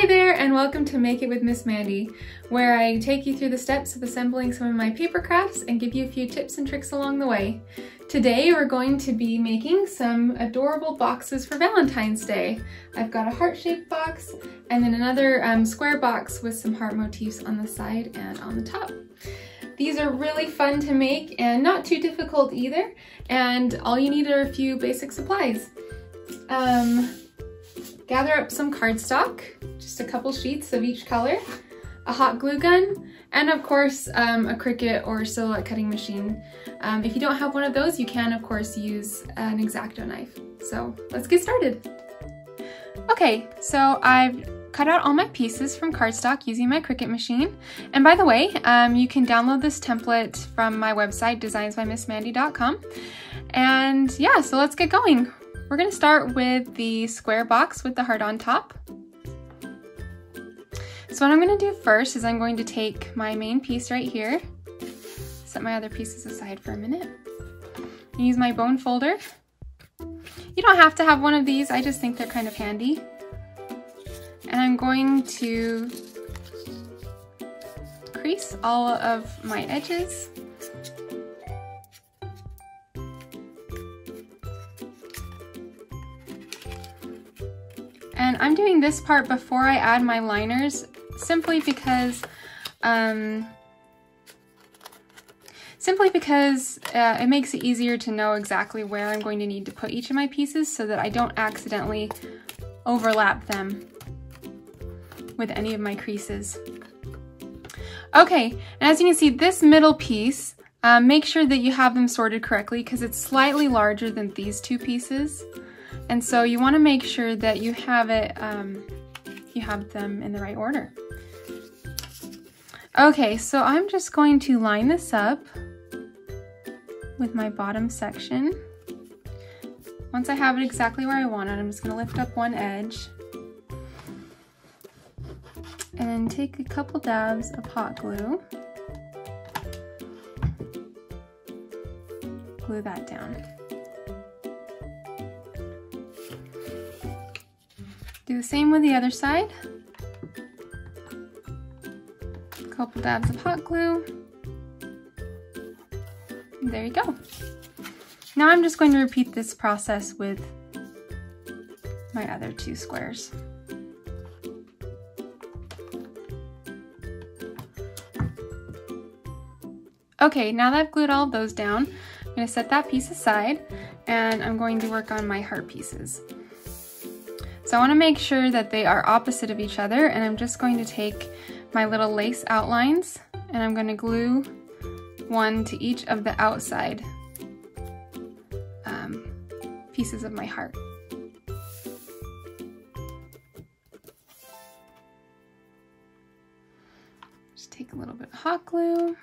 Hi there, and welcome to Make It with Miss Mandee, where I take you through the steps of assembling some of my paper crafts and give you a few tips and tricks along the way. Today we're going to be making some adorable boxes for Valentine's Day. I've got a heart-shaped box and then another square box with some heart motifs on the side and on the top. These are really fun to make and not too difficult either, and all you need are a few basic supplies. Gather up some cardstock, just a couple sheets of each color, a hot glue gun, and of course a Cricut or silhouette cutting machine. If you don't have one of those, you can of course use an X-Acto knife. So let's get started. Okay, so I've cut out all my pieces from cardstock using my Cricut machine. And by the way, you can download this template from my website, designsbymissmandee.com. And yeah, so let's get going. We're gonna start with the square box with the heart on top. So what I'm gonna do first is I'm going to take my main piece right here, set my other pieces aside for a minute, and use my bone folder. You don't have to have one of these, I just think they're kind of handy. And I'm going to crease all of my edges. And I'm doing this part before I add my liners, simply because it makes it easier to know exactly where I'm going to need to put each of my pieces so that I don't accidentally overlap them with any of my creases. Okay, and as you can see, this middle piece, make sure that you have them sorted correctly because it's slightly larger than these two pieces. And so you want to make sure that you have them in the right order. Okay, so I'm just going to line this up with my bottom section. Once I have it exactly where I want it, I'm just going to lift up one edge and then take a couple dabs of hot glue. Glue that down. Do the same with the other side. A couple dabs of hot glue. And there you go. Now I'm just going to repeat this process with my other two squares. Okay, now that I've glued all of those down, I'm going to set that piece aside and I'm going to work on my heart pieces. So I want to make sure that they are opposite of each other, and I'm just going to take my little lace outlines and I'm going to glue one to each of the outside pieces of my heart. Just take a little bit of hot glue.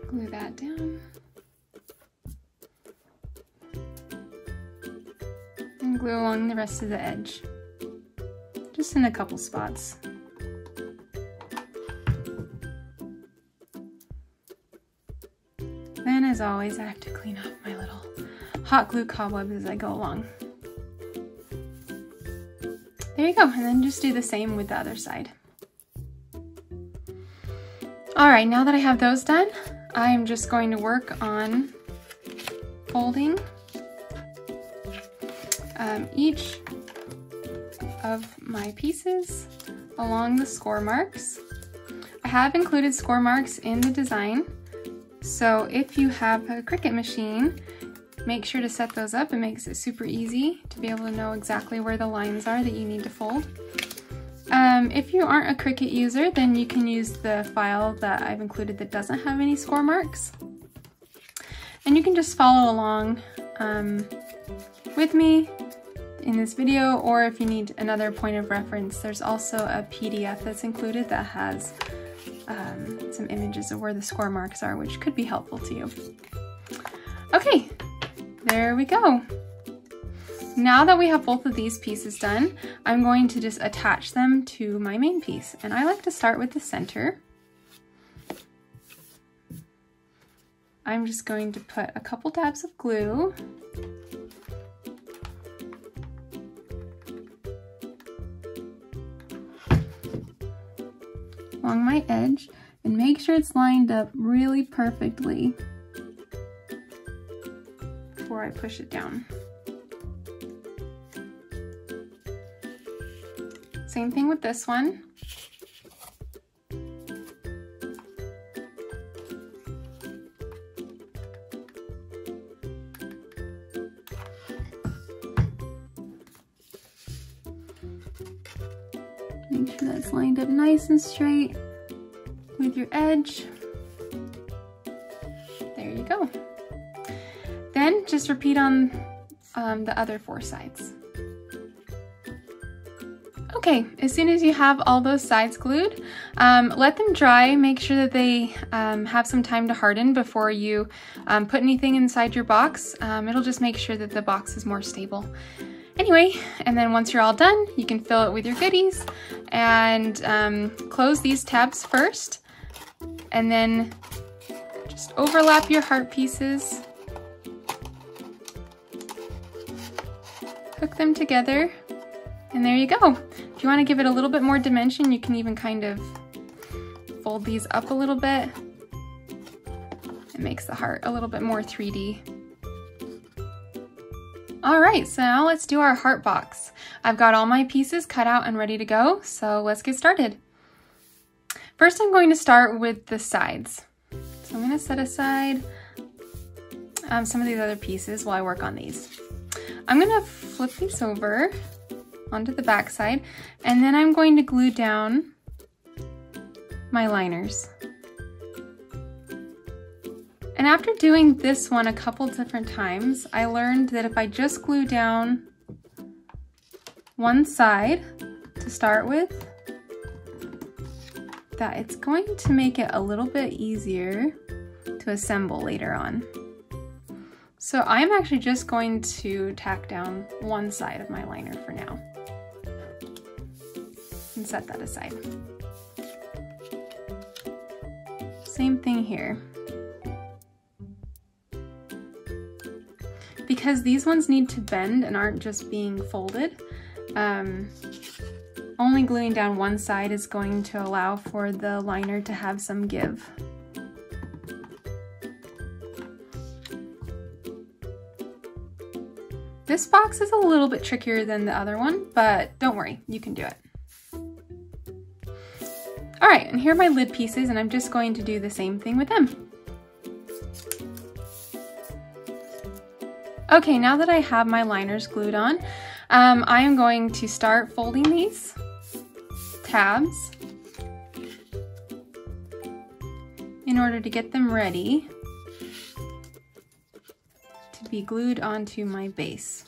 Glue that down. And glue along the rest of the edge. Just in a couple spots. Then, as always, I have to clean off my little hot glue cobwebs as I go along. There you go, and then just do the same with the other side. Alright, now that I have those done, I am just going to work on folding each of my pieces along the score marks. I have included score marks in the design, so if you have a Cricut machine, make sure to set those up. It makes it super easy to be able to know exactly where the lines are that you need to fold. If you aren't a Cricut user, then you can use the file that I've included that doesn't have any score marks. And you can just follow along with me in this video, or if you need another point of reference, there's also a PDF that's included that has some images of where the score marks are, which could be helpful to you. Okay, there we go. Now that we have both of these pieces done, I'm going to just attach them to my main piece. And I like to start with the center. I'm just going to put a couple dabs of glue. Along my edge and make sure it's lined up really perfectly before I push it down. Same thing with this one. Make sure that's lined up nice and straight with your edge. There you go. Then just repeat on the other 4 sides. Okay, as soon as you have all those sides glued, let them dry. Make sure that they have some time to harden before you put anything inside your box. It'll just make sure that the box is more stable. Anyway, and then once you're all done, you can fill it with your goodies and close these tabs first, and then just overlap your heart pieces, hook them together, and there you go. If you want to give it a little bit more dimension, you can even kind of fold these up a little bit. It makes the heart a little bit more 3D. All right, so now let's do our heart box. I've got all my pieces cut out and ready to go, so let's get started. First, I'm going to start with the sides. So I'm going to set aside some of these other pieces while I work on these. I'm going to flip these over onto the back side, and then I'm going to glue down my liners. And after doing this one a couple different times, I learned that if I just glue down one side to start with, that it's going to make it a little bit easier to assemble later on. So I'm actually just going to tack down one side of my liner for now and set that aside. Same thing here. Because these ones need to bend and aren't just being folded, only gluing down one side is going to allow for the liner to have some give. This box is a little bit trickier than the other one, but don't worry, you can do it. All right, and here are my lid pieces, and I'm just going to do the same thing with them. Okay, now that I have my liners glued on, I am going to start folding these tabs in order to get them ready to be glued onto my base.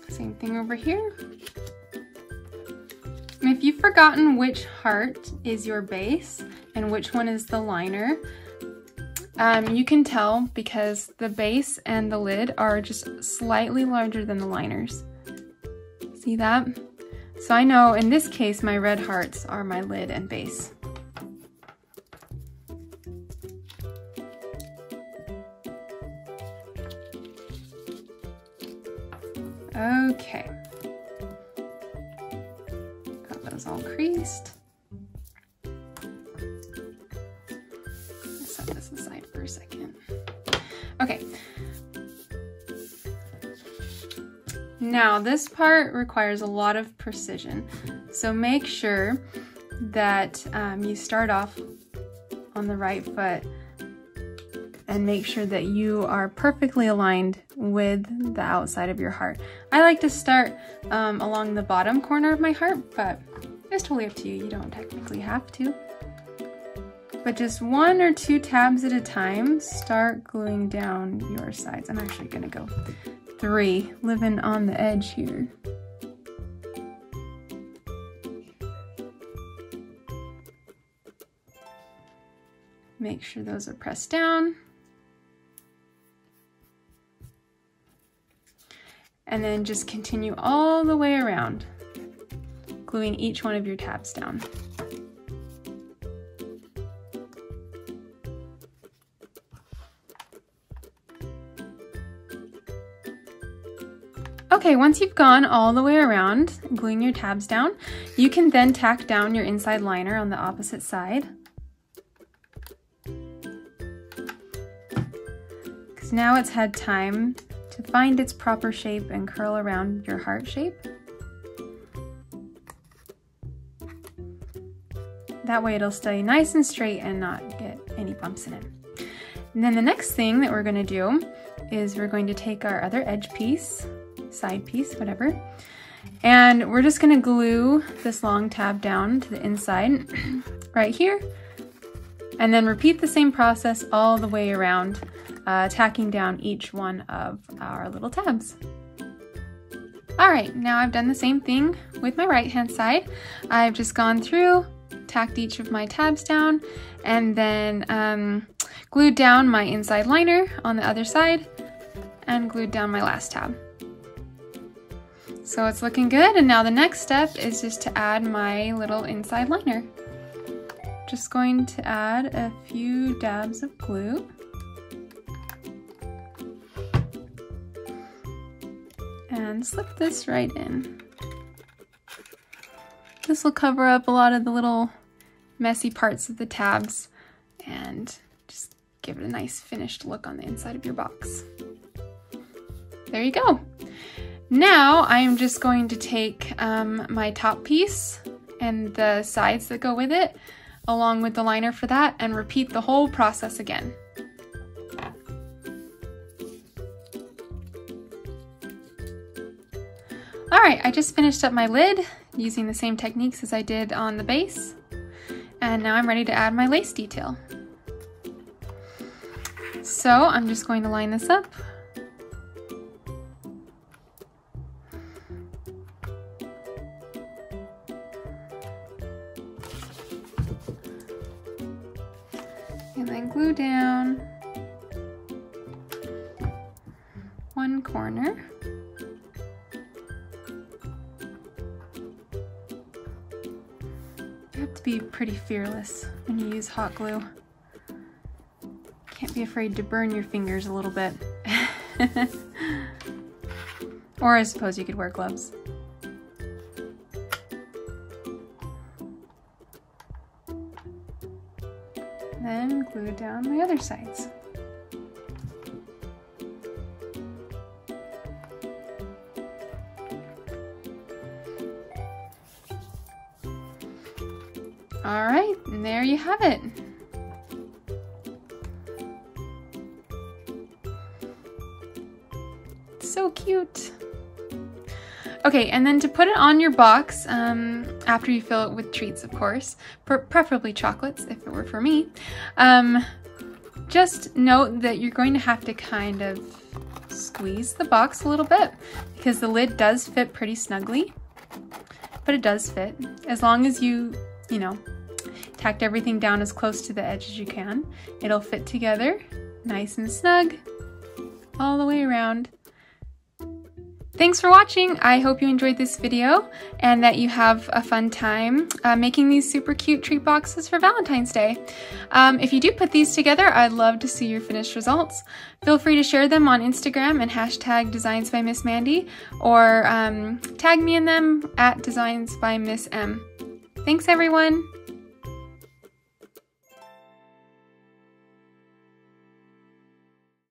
Same thing over here. And if you've forgotten which heart is your base and which one is the liner, you can tell because the base and the lid are just slightly larger than the liners. See that? So I know in this case my red hearts are my lid and base. Okay, got those all creased. Let's set this aside for a second. Okay, now this part requires a lot of precision, so make sure that you start off on the right foot and make sure that you are perfectly aligned with the outside of your heart. I like to start along the bottom corner of my heart, but it's totally up to you. You don't technically have to. But just 1 or 2 tabs at a time, start gluing down your sides. I'm actually gonna go 3, living on the edge here. Make sure those are pressed down. And then just continue all the way around, gluing each one of your tabs down. Okay, once you've gone all the way around, gluing your tabs down, you can then tack down your inside liner on the opposite side. Because now it's had time to find its proper shape and curl around your heart shape. That way it'll stay nice and straight and not get any bumps in it. And then the next thing that we're going to do is we're going to take our other edge piece, side piece, whatever, and we're just going to glue this long tab down to the inside right here, and then repeat the same process all the way around, tacking down each one of our little tabs. All right, now I've done the same thing with my right hand side. I've just gone through, tacked each of my tabs down, and then glued down my inside liner on the other side and glued down my last tab. So it's looking good, and now the next step is just to add my little inside liner. Just going to add a few dabs of glue. And slip this right in. This will cover up a lot of the little messy parts of the tabs and just give it a nice finished look on the inside of your box. There you go. Now I'm just going to take my top piece and the sides that go with it, along with the liner for that, and repeat the whole process again. All right, I just finished up my lid using the same techniques as I did on the base, and now I'm ready to add my lace detail. So I'm just going to line this up. And then glue down one corner. You have to be pretty fearless when you use hot glue. Can't be afraid to burn your fingers a little bit. Or I suppose you could wear gloves. Then glue down my other sides. All right, and there you have it. So cute. Okay, and then to put it on your box, after you fill it with treats, of course, preferably chocolates if it were for me, just note that you're going to have to kind of squeeze the box a little bit because the lid does fit pretty snugly, but it does fit as long as you know, tacked everything down as close to the edge as you can. It'll fit together nice and snug all the way around. Thanks for watching. I hope you enjoyed this video and that you have a fun time making these super cute treat boxes for Valentine's Day. If you do put these together, I'd love to see your finished results. Feel free to share them on Instagram and hashtag Designs by Miss Mandee, or tag me in them at Designs by Miss M. Thanks everyone.